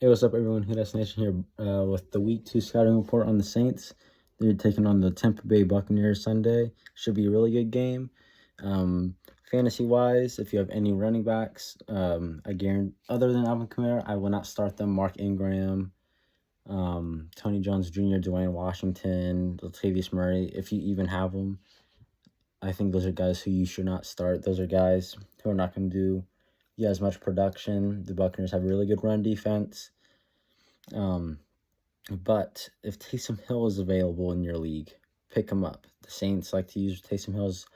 Hey, what's up, everyone? Who That's Nation here with the Week 2 scouting report on the Saints. They're taking on the Tampa Bay Buccaneers Sunday. Should be a really good game. Fantasy-wise, if you have any running backs, I guarantee, other than Alvin Kamara, I will not start them. Mark Ingram, Tony Jones Jr., Dwayne Washington, Latavius Murray, if you even have them. I think those are guys who you should not start. Those are guys who are not going to do as much production. The Buccaneers have a really good run defense. But if Taysom Hill is available in your league, pick him up. The Saints like to use Taysom Hill as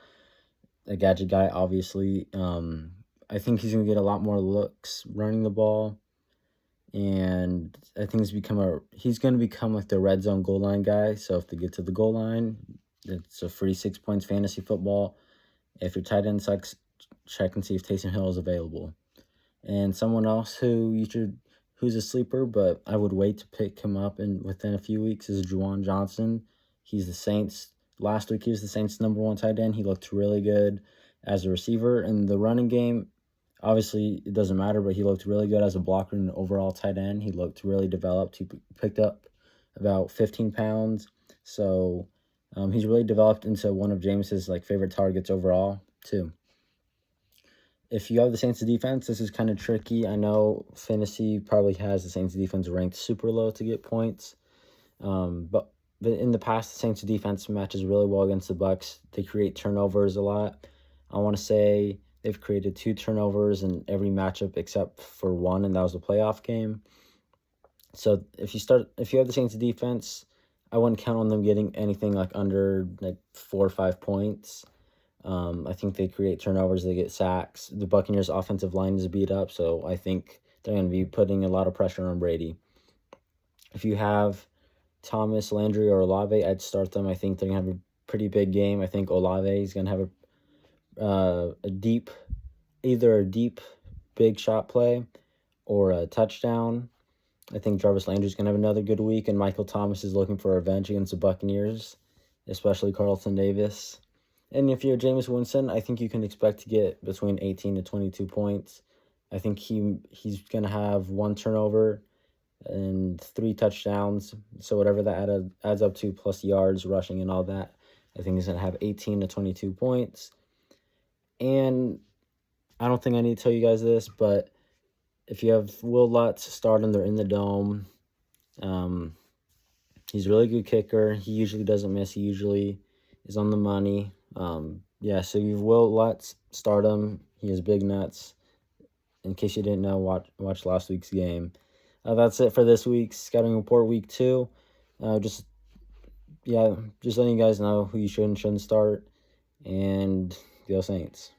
a gadget guy, obviously. I think he's going to get a lot more looks running the ball. And I think he's going to become like the red zone goal line guy. So if they get to the goal line, it's a free 6 points fantasy football. If your tight end sucks, check and see if Taysom Hill is available. And someone else who's a sleeper, but I would wait to pick him up within a few weeks, is Juwan Johnson. He's the Saints. Last week, he was the Saints' #1 tight end. He looked really good as a receiver. In the running game, obviously, it doesn't matter, but he looked really good as a blocker and overall tight end. He looked really developed. He picked up about 15 pounds. So he's really developed into one of Jameis's favorite targets overall, too. If you have the Saints defense, this is kind of tricky. I know fantasy probably has the Saints defense ranked super low to get points. But in the past, the Saints defense matches really well against the Bucs. They create turnovers a lot. I want to say they've created 2 turnovers in every matchup except for one, and that was the playoff game. So if you have the Saints defense, I wouldn't count on them getting anything under 4 or 5 points. I think they create turnovers, they get sacks. The Buccaneers' offensive line is beat up, so I think they're going to be putting a lot of pressure on Brady. If you have Thomas, Landry, or Olave, I'd start them. I think they're going to have a pretty big game. I think Olave is going to have either a deep big shot play or a touchdown. I think Jarvis Landry is going to have another good week, and Michael Thomas is looking for revenge against the Buccaneers, especially Carlton Davis. And if you're Jameis Winston, I think you can expect to get between 18 to 22 points. I think he's going to have 1 turnover and 3 touchdowns. So whatever that adds up to, plus yards, rushing, and all that, I think he's going to have 18 to 22 points. And I don't think I need to tell you guys this, but if you have Will Lutz, start him. They're in the Dome. He's a really good kicker. He usually doesn't miss. He usually is on the money. So you Will Lutz, start him. He has big nuts. In case you didn't know, watch last week's game. That's it for this week's scouting report, week 2. Just letting you guys know who you should and shouldn't start. And go Saints.